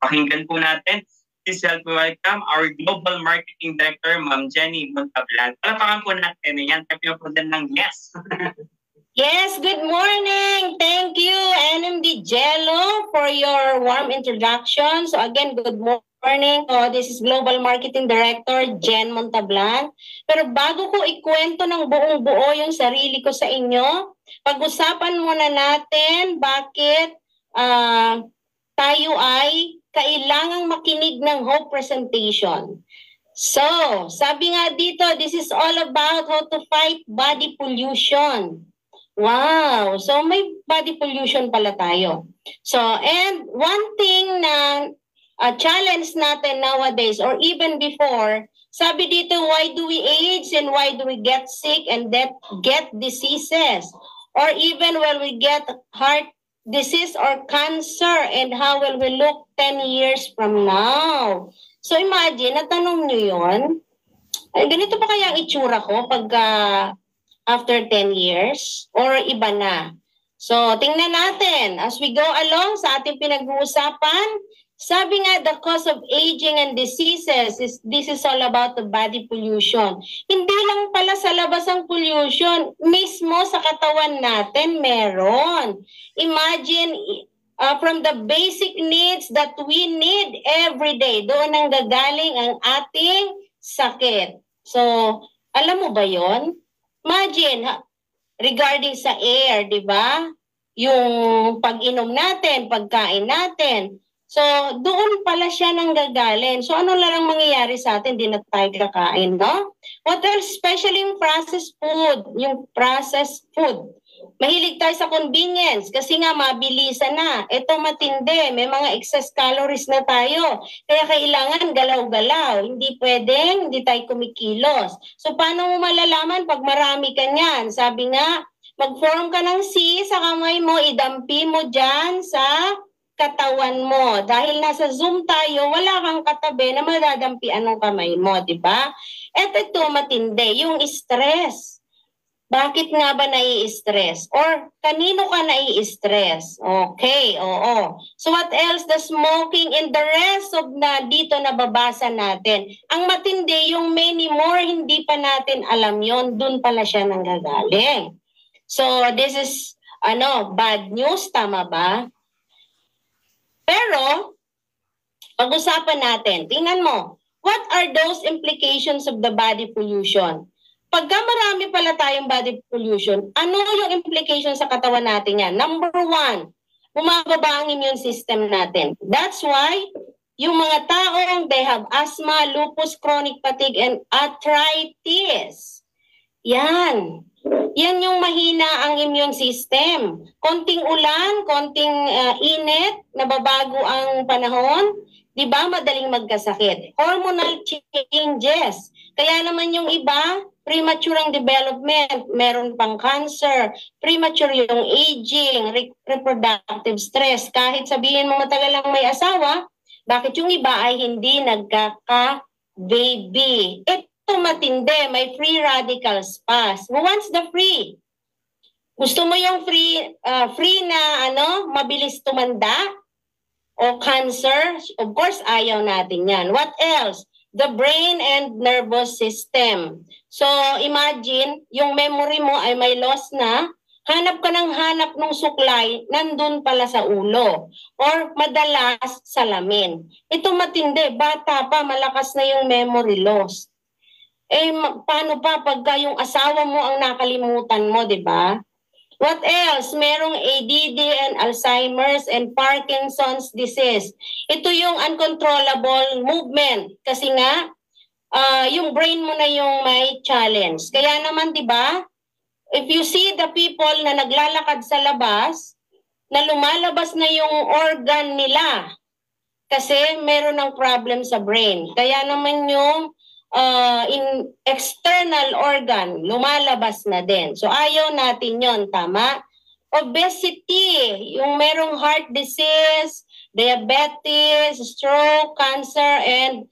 Pakinggan po natin. Please help me welcome our Global Marketing Director, Ma'am Jenny Montablan. Palapakan po natin. Yan, tayo po din ng yes. Yes, good morning. Thank you, NMD Jello, for your warm introduction. So again, good morning. This is Global Marketing Director, Jen Montablan. Pero bago ko ikwento ng buong buo yung sarili ko sa inyo, pag-usapan muna natin bakit tayo ay kailangang makinig ng Hope Presentation. So, sabi nga dito, this is all about how to fight body pollution. Wow! So, may body pollution pala tayo. So, and one thing na challenge natin nowadays or even before, sabi dito, why do we age and why do we get sick and get diseases? Or even when we get heart disease or cancer, and how will we look 10 years from now? So imagine, natanong nyo yun, ganito pa kaya ang itsura ko pag after 10 years? Or iba na? So tingnan natin, as we go along sa ating pinag-uusapan, sabi nga, the cause of aging and diseases, this is all about the body pollution. Hindi lang pala sa labas ang pollution, mismo sa katawan natin meron. Imagine, from the basic needs that we need every day, doon ang gagaling ang ating sakit. So, alam mo ba yon? Imagine, regarding sa air, di ba? Yung pag-inom natin, pagkain natin, so, doon pala siya nang gagaling. So, ano lang mangyayari sa atin? Di na tayo kakain, no? What else? Especially yung processed food. Yung processed food. Mahilig tayo sa convenience kasi nga mabilisan na. Ito matindi. May mga excess calories na tayo. Kaya kailangan galaw-galaw. Hindi pwedeng, hindi tayo kumikilos. So, paano mo malalaman pag marami ka niyan? Sabi nga, mag-form ka ng C sa kamay mo, idampi mo dyan sa katawan mo. Dahil nasa Zoom tayo, wala kang katabi na madadampian ng kamay mo, di ba? At ito matindi, yung stress. Bakit nga ba nai-stress? Or kanino ka nai-stress? Okay, oo. So what else? The smoking and the rest of na dito nababasa natin. Ang matindi, yung many more, hindi pa natin alam yon, dun pala siya nanggagaling. So this is, bad news, tama ba? Pero, pag-usapan natin, tingnan mo, what are those implications of the body pollution? Pagka marami pala tayong body pollution, ano yung implication sa katawan natin yan? Number one, bumababa ang immune system natin. That's why, yung mga taong they have asthma, lupus, chronic fatigue, and arthritis. Yan. Yan yung mahina ang immune system. Konting ulan, konting init, nababago ang panahon, di ba madaling magkasakit. Hormonal changes. Kaya naman yung iba, premature ang development, meron pang cancer, premature yung aging, reproductive stress. Kahit sabihin mo matagal lang may asawa, bakit yung iba ay hindi nagkaka-baby? Ito matindi, may free radicals pa. Who wants the free? Gusto mo yung free na mabilis tumanda o cancer? Of course, ayaw natin yan. What else? The brain and nervous system. So, imagine, yung memory mo ay may loss na, hanap ka ng hanap ng suklay, nandun pala sa ulo. Or madalas salamin. Ito matindi, bata pa, malakas na yung memory loss. Paano pa pagka yung asawa mo ang nakalimutan mo, di ba? What else? Merong ADD and Alzheimer's and Parkinson's disease. Ito yung uncontrollable movement. Kasi nga, yung brain mo na yung may challenge. Kaya naman, di ba, if you see the people na naglalakad sa labas, na lumalabas na yung organ nila, kasi meron ng problem sa brain. Kaya naman yung in external organ, lumalabas na din. So ayaw natin yon, tama? Obesity, yung merong heart disease, diabetes, stroke, cancer, and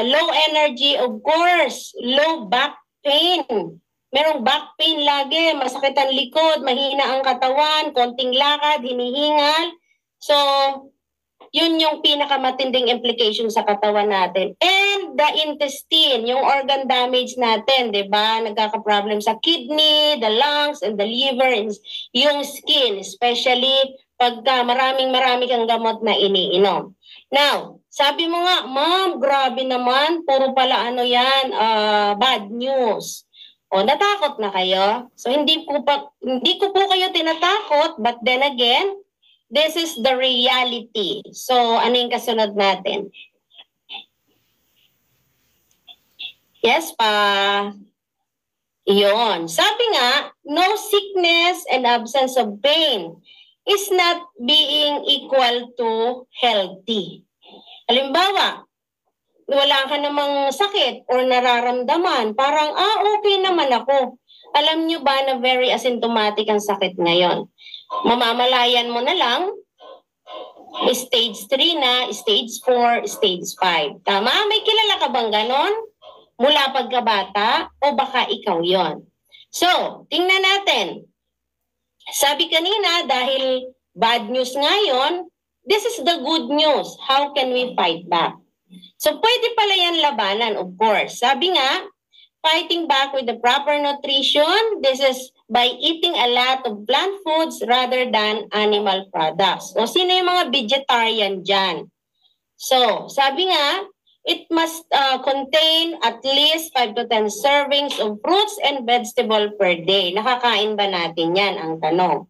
low energy, of course, low back pain. Merong back pain lagi, masakit ang likod, mahina ang katawan, konting lakad, hinihingal. So, yun yung pinakamatinding implication sa katawan natin. And the intestine, yung organ damage natin, di ba? Nagkaka-problem sa kidney, the lungs, and the liver, and yung skin, especially pagka marami kang gamot na iniinom. Now, sabi mo nga, ma'am, grabe naman, puro pala ano yan, bad news. O, natakot na kayo? So, hindi ko po kayo tinatakot, but then again, this is the reality. So, ano yung kasunod natin? Yes pa. Yun. Sabi nga, no sickness and absence of pain is not being equal to healthy. Halimbawa, wala ka namang sakit or nararamdaman, parang, okay naman ako. Alam nyo ba na very asymptomatic ang sakit ngayon? Mamamalayan mo na lang, stage 3 na, stage 4, stage 5. Tama? May kilala ka bang ganon? Mula pagkabata o baka ikaw yon? So, tingnan natin. Sabi kanina, dahil bad news ngayon, this is the good news. How can we fight back? So, pwede pala yan labanan, of course. Sabi nga, fighting back with the proper nutrition, this is by eating a lot of plant foods rather than animal products. O sino yung mga vegetarian dyan? So, sabi nga, it must contain at least 5 to 10 servings of fruits and vegetable per day. Nakakain ba natin yan? Ang tanong.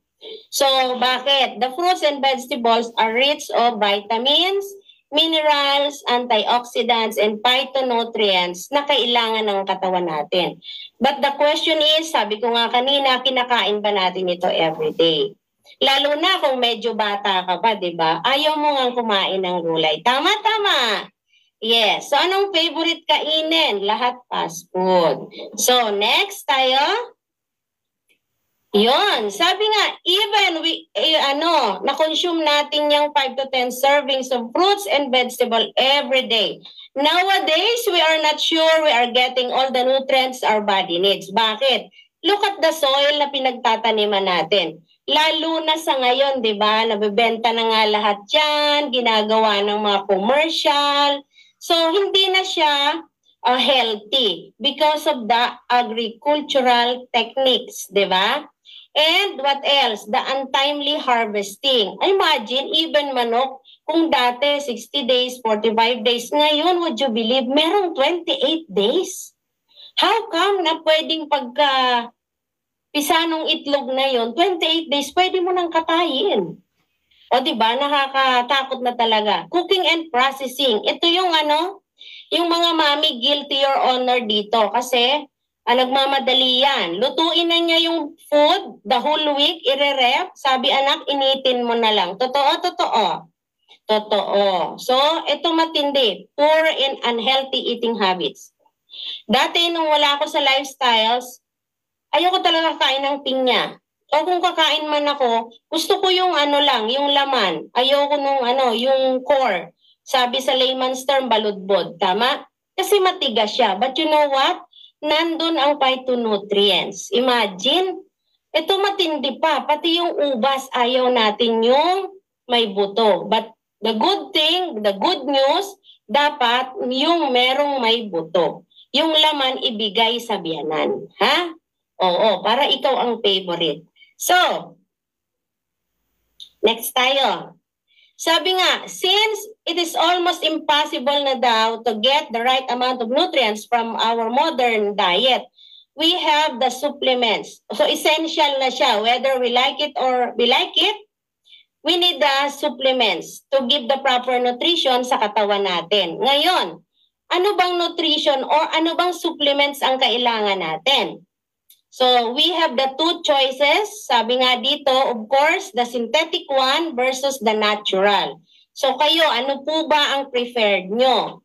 So, bakit? The fruits and vegetables are rich of vitamins, minerals, antioxidants, and phytonutrients na kailangan ng katawan natin. But the question is, sabi ko nga kanina, kinakain ba natin ito everyday? Lalo na kung medyo bata ka pa, di ba? Ayaw mo nga kumain ng gulay. Tama. Yes. So, anong favorite kainin? Lahat fast food. So, next tayo. Yon, sabi nga, even na-consume natin yung 5 to 10 servings of fruits and vegetable every day. Nowadays, we are not sure we are getting all the nutrients our body needs. Bakit? Look at the soil na pinagtataniman natin. Lalo na sa ngayon, di ba? Nabibenta na nga lahat yan, ginagawa ng mga commercial. So, hindi na siya healthy because of the agricultural techniques, di ba? And what else? The untimely harvesting. Imagine, even manok, kung dati 60 days, 45 days, ngayon, would you believe, merong 28 days? How come na pwedeng pagka pisanong itlog na yon, 28 days, pwede mo nang katayin? O diba, nakakatakot na talaga. Cooking and processing. Ito yung yung mga mami, guilty your honor dito. Kasi, nagmamadali yan. Lutuin na niya yung food, the whole week, ire-rep. Sabi anak, initin mo na lang. Totoo. So, ito matindi. Poor and unhealthy eating habits. Dati, nung wala ako sa lifestyles, ayoko talaga kain ng pinya. O kung kakain man ako, gusto ko yung yung laman. Ayoko nung yung core. Sabi sa layman's term, baludbod. Tama? Kasi matigas siya. But you know what? Nandun ang phytonutrients. Imagine, ito matindi pa. Pati yung ubas, ayaw natin yung may buto. But the good thing, the good news, dapat yung merong may buto. Yung laman ibigay sa biyanan. Ha? Oo, para ikaw ang favorite. So, next tayo. Sabi nga, since it is almost impossible na daw to get the right amount of nutrients from our modern diet, we have the supplements. So, essential na siya. Whether we like it or we like it, we need the supplements to give the proper nutrition sa katawan natin. Ngayon, ano bang nutrition or ano bang supplements ang kailangan natin? So, we have the two choices. Sabi nga dito, of course, the synthetic one versus the natural. So, kayo, ano po ba ang preferred nyo?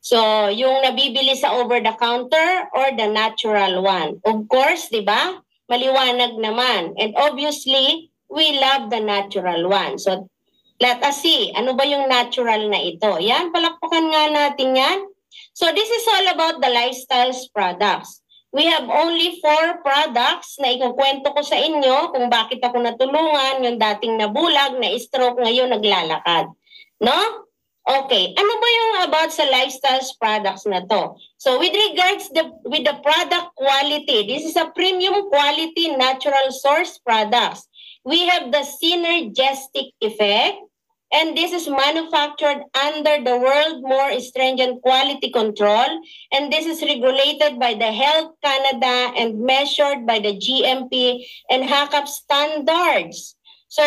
So, yung nabibili sa over-the-counter or the natural one? Of course, di ba? Maliwanag naman. And obviously, we love the natural one. So, let us see. Ano ba yung natural na ito? Yan, palakpakan nga natin yan. So, this is all about the lifestyles products. We have only 4 products na ikukwento ko sa inyo kung bakit ako natulungan, yung dating nabulag, na stroke, ngayon naglalakad. No? Okay, ano ba yung about sa lifestyles products na to? So with regards with the product quality, this is a premium quality natural source products. We have the synergistic effect, and this is manufactured under the world more stringent quality control, and this is regulated by the Health Canada and measured by the GMP and HACCP standards. So,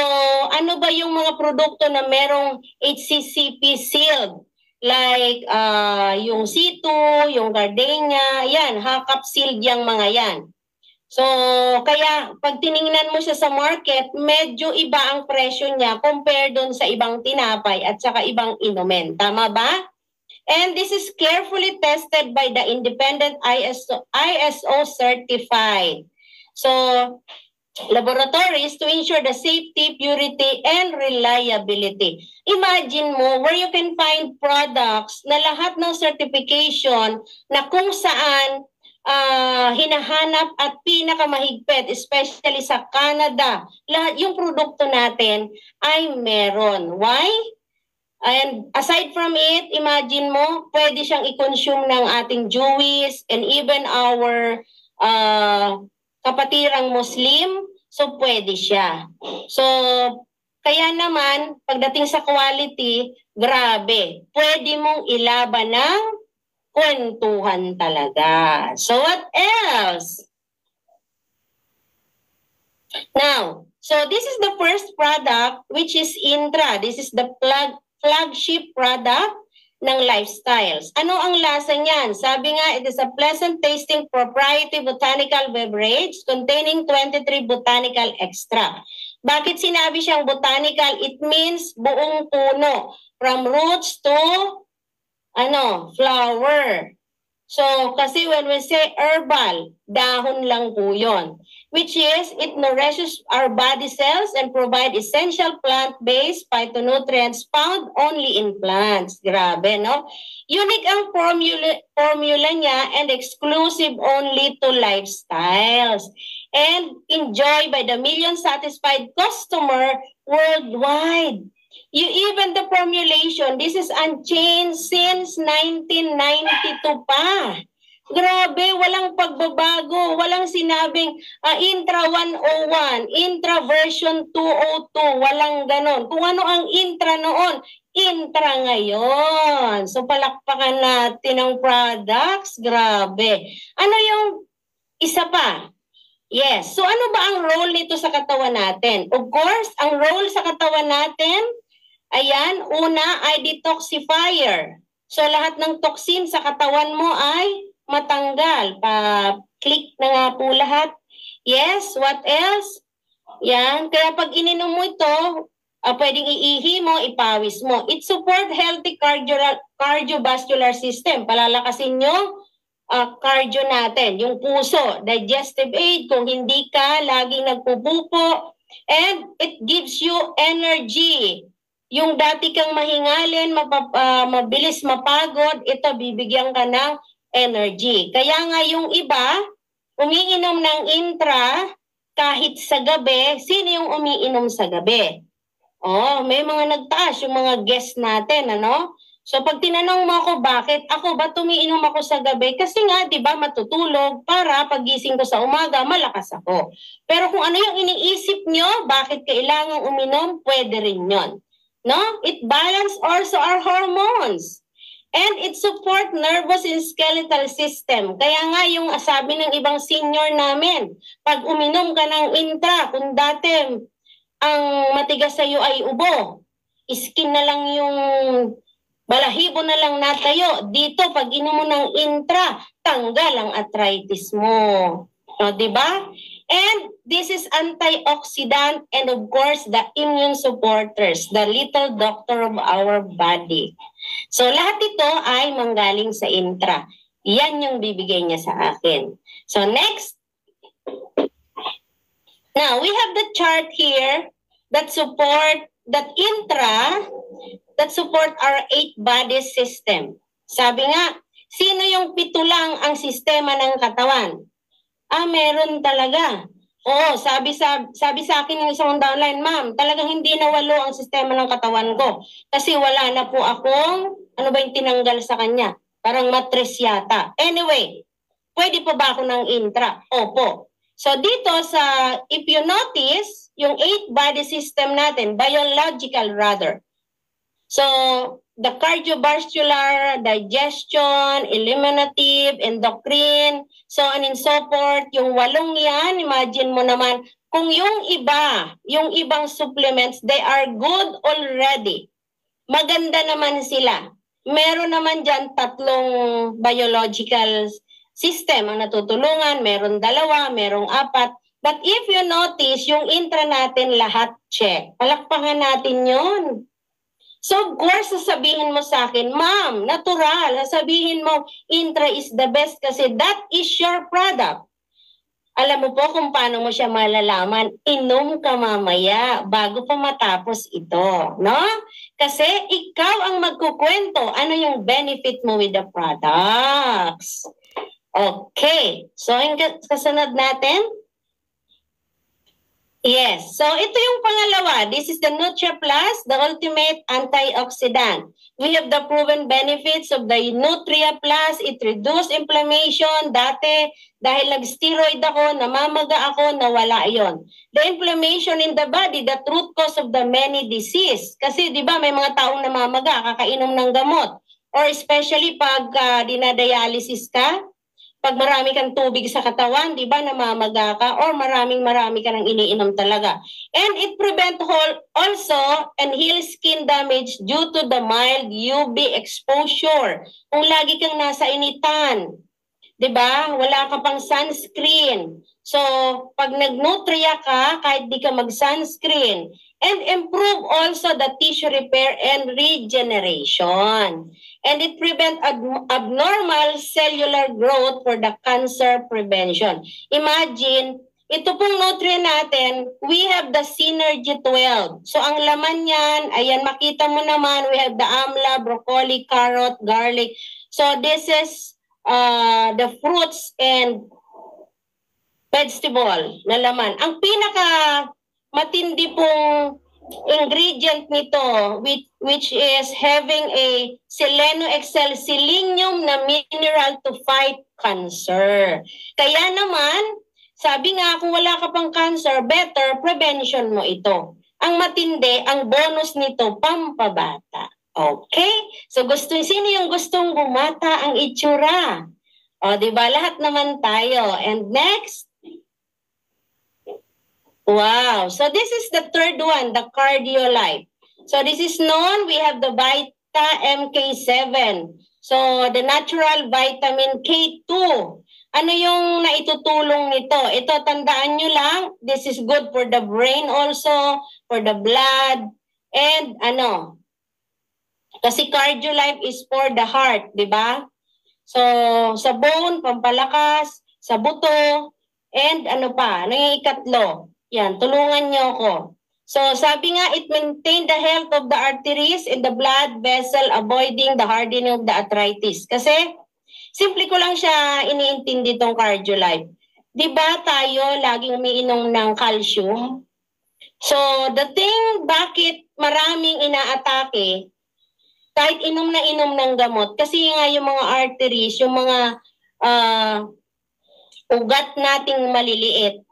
ano ba yung mga produkto na merong HCCP sealed? Like yung C2, yung Gardenia, yan, HACCP sealed yung mga yan. So, kaya pag tiningnan mo siya sa market, medyo iba ang presyo niya compared doon sa ibang tinapay at saka ibang inumin. Tama ba? And this is carefully tested by the independent ISO certified. So, laboratories to ensure the safety, purity, and reliability. Imagine mo where you can find products na lahat ng certification na kung saan hinahanap at pinakamahigpit, especially sa Canada, lahat yung produkto natin ay meron. Why? And aside from it, imagine mo, pwede siyang i-consume ng ating Jewish and even our kapatirang Muslim, so pwede siya. So, kaya naman, pagdating sa quality, grabe, pwede mong ilaban ng kwentuhan talaga. So, what else? Now, so this is the first product, which is Intra. This is the flagship product ng lifestyles. Ano ang lasa niyan? Sabi nga, it is a pleasant tasting proprietary botanical beverage containing 23 botanical extract. Bakit sinabi siyang botanical? It means buong puno. From roots to flower. So, kasi when we say herbal, dahon lang po yun. Which is, it nourishes our body cells and provide essential plant-based phytonutrients found only in plants. Grabe, no? Unique ang formula niya and exclusive only to lifestyles. And enjoyed by the million satisfied customer worldwide. Even the formulation, this is unchanged since 1992 pa. Grabe, walang pagbabago, walang sinabing Intra 101, Intra version 202, walang ganon. Kung ano ang Intra noon, Intra ngayon. So palakpakan natin ang products, grabe. Ano yung isa pa? Yes, so ano ba ang role nito sa katawan natin? Of course, ang role sa katawan natin, ayan, una ay detoxifier. So lahat ng toxin sa katawan mo ay matanggal. Pa-click na nga po lahat. Yes, what else? Yan, kaya pag ininom mo ito, pwedeng iihi mo, ipawis mo. It support healthy cardiovascular system. Palalakasin yung cardio natin, yung puso, digestive aid, kung hindi ka laging nagpupupo. And it gives you energy. Yung dati kang mahingalin, mabilis mapagod, ito bibigyan ka ng energy. Kaya nga yung iba, umiinom ng Intra kahit sa gabi. Sino yung umiinom sa gabi? Oh, may mga nagtaas, yung mga guest natin, ano? So pag tinanong mo ako bakit, ako ba tumiinom ako sa gabi? Kasi nga, di ba, matutulog para pagising ko sa umaga, malakas ako. Pero kung ano yung iniisip nyo, bakit kailangang uminom, pwede rin yon. No? It balance also our hormones. And it support nervous and skeletal system. Kaya nga yung sabi ng ibang senior namin, pag uminom ka ng Intra, kung dati ang matigas sa iyo ay ubo, skin na lang yung balahibo na lang natayo. Dito, pag inom mo ng Intra, tanggal ang arthritis mo. O, diba? And this is antioxidant and of course the immune supporters, the little doctor of our body. So lahat ito ay manggaling sa Intra. Yan yung bibigay niya sa akin. So next. Now we have the chart here that support that Intra that support our 8 body system. Sabi nga, sino yung 7 lang ang sistema ng katawan? Meron talaga. Oo, sabi sa akin ng isang downline, ma'am, talagang hindi nawalo ang sistema ng katawan ko. Kasi wala na po akong, ano ba yung tinanggal sa kanya? Parang mattress yata. Anyway, pwede pa ba ako ng intra? Opo. So dito sa, if you notice, yung 8 body system natin, biological rather. So, the cardiovascular, digestion, eliminative, endocrine, so on and so forth, yung 8 yan, imagine mo naman, kung yung ibang supplements, they are good already. Maganda naman sila. Meron naman dyan 3 biological system ang natutulungan, meron 2, merong 4. But if you notice, yung intra natin lahat check. Palakpakan natin yun. So, of course, sasabihin mo sa akin, ma'am, natural. Sasabihin mo, intra is the best kasi that is your product. Alam mo po kung paano mo siya malalaman, inom ka mamaya bago pa matapos ito, no? Kasi ikaw ang magkukwento ano yung benefit mo with the products. Okay, so yung kasunod natin. Yes. So, ito yung pangalawa. This is the Nutria Plus, the ultimate antioxidant. We have the proven benefits of the Nutria Plus. It reduces inflammation. Dati, dahil nag-steroid ako, namamaga ako, nawala yon. The inflammation in the body, the root cause of the many disease. Kasi, di ba, may mga taong namamaga, kakainom ng gamot. Or especially pag dinadialysis ka, pag marami kang tubig sa katawan, di ba, namamaga ka, or marami ka nang iniinom talaga. And it prevent also and heal skin damage due to the mild UV exposure. Kung lagi kang nasa initan, di ba, wala ka pang sunscreen. So, pag nag-nutria ka, kahit di ka mag-sunscreen, and improve also the tissue repair and regeneration. And it prevent abnormal cellular growth for the cancer prevention. Imagine, ito pong nutrient natin, we have the Synergy 12. So ang laman niyan, ayan, makita mo naman, we have the amla, broccoli, carrot, garlic. So this is the fruits and vegetable na laman. Ang pinaka matindi pong ingredient nito, which is having a selenoexyl selenium na mineral to fight cancer. Kaya naman, sabi nga, kung wala ka pang cancer, better prevention mo ito. Ang matindi, ang bonus nito, pampabata. Okay? So, sino yung gustong bumata ang itsura? O, diba? Lahat naman tayo. And next, wow. So this is the third one, the Cardio Life. So this is known, we have the Vita MK7. So the natural vitamin K2. Ano yung naitutulong nito? Ito, tandaan nyo lang, this is good for the brain also, for the blood, and ano, kasi Cardio Life is for the heart, di ba? So, sa bone, pampalakas, sa buto, and ano pa, ano yung ikatlo? Yan, tulungan nyo ako. So, sabi nga, it maintain the health of the arteries in the blood vessel, avoiding the hardening of the arthritis. Kasi, simple ko lang siya iniintindi tong Cardio Life. Di ba tayo laging umiinom ng calcium? So, the thing, bakit maraming inaatake, kahit inom na inom ng gamot, kasi nga yung mga arteries, yung mga ugat nating maliliit,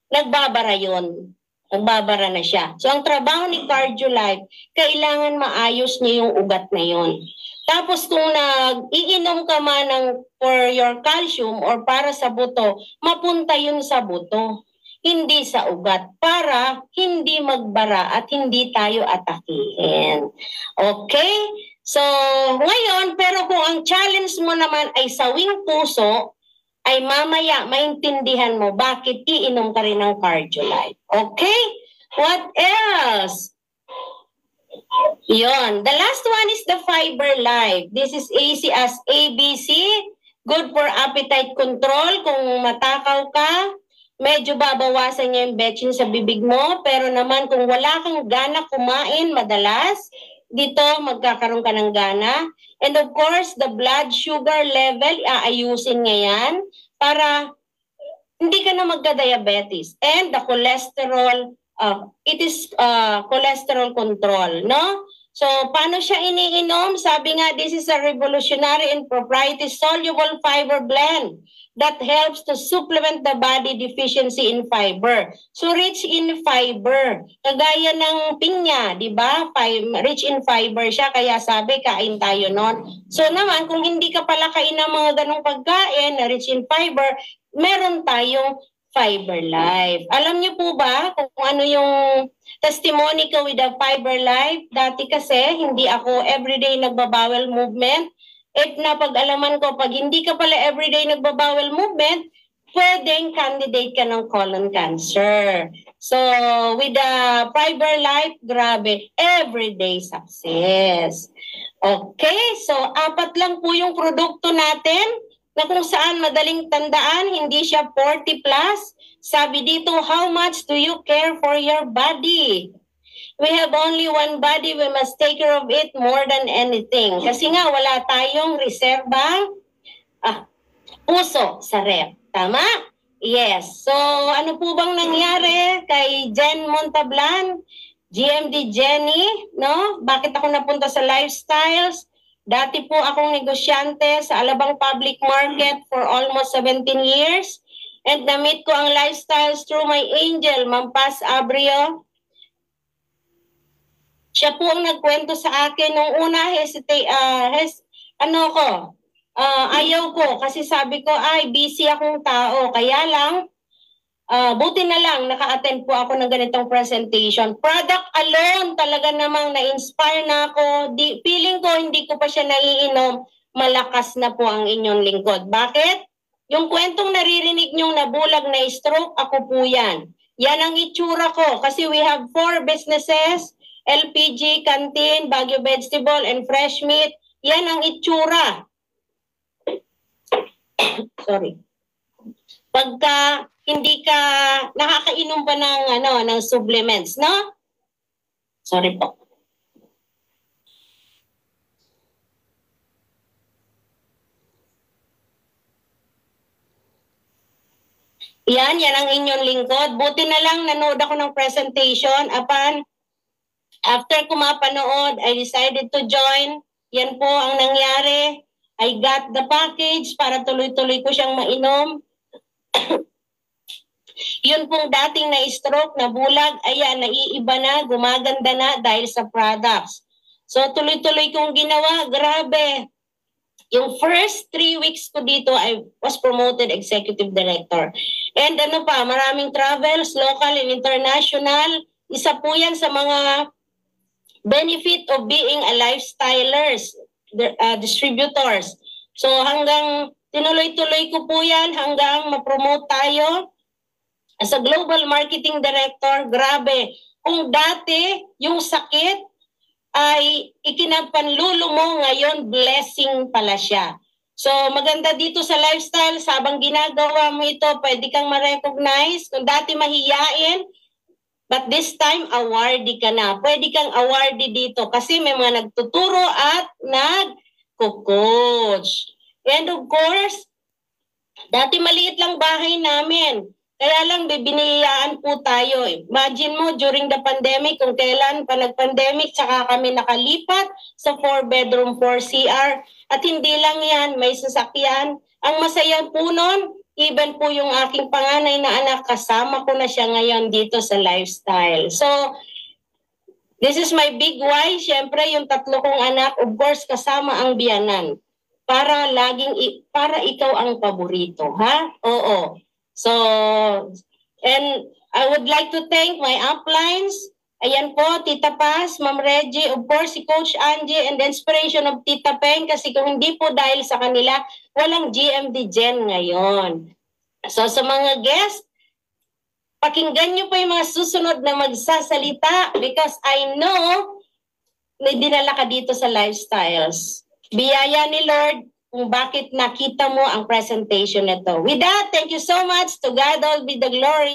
nagbabara yun. Nagbabara na siya. So, ang trabaho ni Cardio Life, kailangan maayos niya yung ugat na yun. Tapos, kung nag-iinom ka man for your calcium or para sa buto, mapunta yun sa buto, hindi sa ugat, para hindi magbara at hindi tayo atakihin. Okay? So, ngayon, pero kung ang challenge mo naman ay sawing puso, ay mamaya maintindihan mo bakit iinom ka rin ng Cardio Life. Okay? What else? Yon. The last one is the Fiber Life. This is easy as ABC. Good for appetite control. Kung matakaw ka, medyo babawasan niya yung betchin sa bibig mo. Pero naman kung wala kang gana kumain madalas, dito magkakaroon ka ng gana. And of course, the blood sugar level, aayusin niya yan para hindi ka na magka-diabetes. And the cholesterol, it is cholesterol control, no? So, paano siya iniinom? Sabi nga, this is a revolutionary and proprietary soluble fiber blend that helps to supplement the body deficiency in fiber. So, rich in fiber. Kagaya ng pinya, di ba? Rich in fiber siya, kaya sabi, kain tayo nun. So naman, kung hindi ka pala kain ng mga ganong pagkain na rich in fiber, meron tayong Fiber Life. Alam niyo po ba kung ano yung testimony ko with the Fiber Life? Dati kasi hindi ako everyday nagbabowel movement. At napag-alaman ko, pag hindi ka pala everyday nagbabowel movement, pwedeng candidate ka ng colon cancer. So, with the Fiber Life, grabe, everyday success. Okay, so 4 lang po yung produkto natin na kung saan madaling tandaan, hindi siya 40 plus. Sabi dito, how much do you care for your body? We have only one body, we must take care of it more than anything. Kasi nga, wala tayong reserbang puso sa rep. Tama? Yes. So, ano po bang nangyari kay Jen Montablan? GMD Jenny, no? Bakit ako napunta sa lifestyles? Dati po akong negosyante sa Alabang Public Market for almost 17 years. And na-meet ko ang lifestyles through my angel, Ma'am Paz Abrio. Siya po ang nagkwento sa akin nung una, ayaw ko kasi sabi ko, ay, busy akong tao. Kaya lang, buti na lang, naka-attend po ako ng ganitong presentation. Product alone, talaga namang na-inspire na ako. Feeling ko, hindi ko pa siya naiinom. Malakas na po ang inyong lingkod. Bakit? Yung kwentong naririnig nyong nabulag na stroke, ako po yan. Yan ang itsura ko. Kasi we have 4 businesses, LPG, canteen, Baguio Vegetable, and fresh meat. Yan ang itsura. Sorry. Pagka hindi ka nakakainom pa ng supplements, no? Sorry po. Yan ang inyong lingkod. Buti na lang nanood ako ng presentation. After ko mapanood, I decided to join. Yan po ang nangyari. I got the package para tuloy-tuloy ko siyang mainom. Yun pong dating na-stroke, na bulag, ayan, naiiba na, gumaganda na dahil sa products. So tuloy-tuloy kong ginawa, grabe. Yung first 3 weeks ko dito, I was promoted executive director. And maraming travels, local and international. Isa po yan sa mga benefit of being a lifestylers, distributors. So hanggang tinuloy-tuloy ko po yan, hanggang ma-promote tayo. As a global marketing director, grabe. Kung dati yung sakit ay ikinapanlulo mo, ngayon blessing pala siya. So maganda dito sa lifestyle, habang ginagawa mo ito, pwede kang ma-recognize. Kung dati mahiyain, but this time awardee ka na. Pwede kang awardee dito kasi may mga nagtuturo at nag-coach. And of course, dati maliit lang bahay namin. Kaya lang biniyayaan po tayo. Imagine mo during the pandemic, kung kailan pa nag-pandemic, saka kami nakalipat sa 4-bedroom, 4 CR. At hindi lang yan, may sasakyan. Ang masaya po nun, even po yung aking panganay na anak, kasama ko na siya ngayon dito sa lifestyle. So, this is my big why. Siyempre, yung 3 kong anak, of course, kasama ang biyanan. Para ikaw ang paborito, ha? Oo. So, and I would like to thank my uplines. Ayan po, Tita Paz, Ma'am Reggie, of course, si Coach Angie, and the inspiration of Tita Peng, kasi kung hindi po dahil sa kanila, walang GMD Gen ngayon. So, sa mga guests, pakinggan nyo po yung mga susunod na magsasalita because I know na dinala ka dito sa lifestyles. Biyaya ni Lord kung bakit nakita mo ang presentation nito. With that, thank you so much. To God all be the glory.